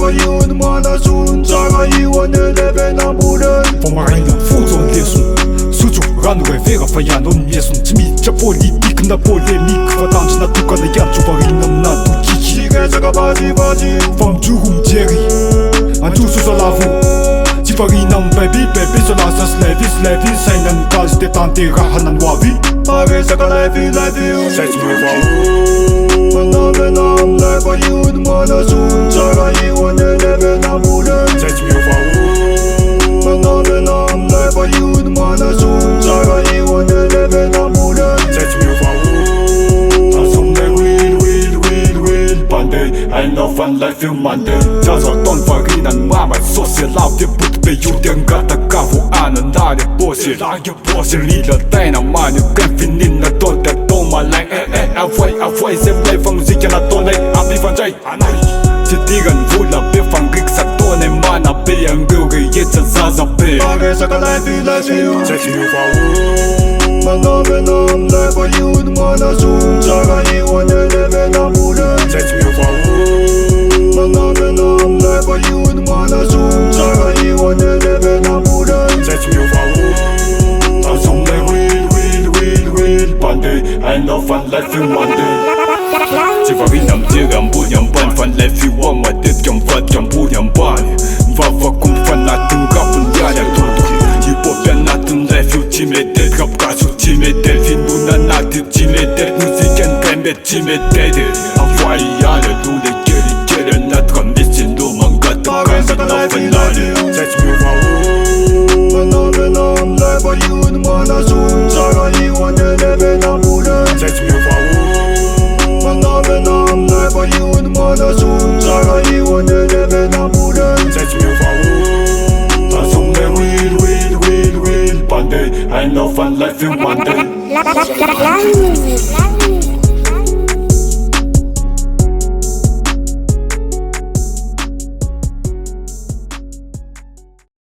个有那么大树，这个一万的那边那不人。放马人的负重列松，苏州俺那个飞个发呀，侬列松，只米这玻璃比跟那玻璃米可发当真那都干那样，就把人能那都机器。你看这个吧唧吧唧，放猪红节里，俺就说拉夫。把人能baby说拉萨是来比，谁能搞是得当地哈还能挖比？把给这个来比，谁去没法？我那边那来个有那么大树，这个一万的那边那不人。谁去没法？我那边那来个有那么大树，这个一万的那边那不人。谁去没法？他从来will Monday, I know fun life feel Monday。加上短发人能慢慢缩写，老点不得被有点嘎达嘎服俺能哪里波些，哪有波些离了带那慢的跟fin你那多的多嘛来阿会先来放时间那多来阿比方在阿那里，这地人无了别放给啥多呢嘛那别人留给也真啥啥别。把给这个来比，谁去没法？我那边那来个有那么大树，这个一万的那边那不人。谁去没法？我那边那来个有那么大树，这个一万的那边那不人。谁去没法？他从来will Monday, I know fun life feel Monday。只怕人能这样不样办，fun life feel我嘛得讲法讲不样办，发公犯那等搞不呀呀多多，一波变那等来 feel 起没得，搞搞出起没得，fin不那得起没得，不是讲改没起没得的，啊怀疑呀的路的给你给人那团没心路忙个都干不到分哪里，再去没法我那边那来个有那么大树，这个一万的那边那不人。再去没法我那边那来个有那么大树，这个一万的那边那不人。再去没法他从来will Monday, I know fun life feel Monday。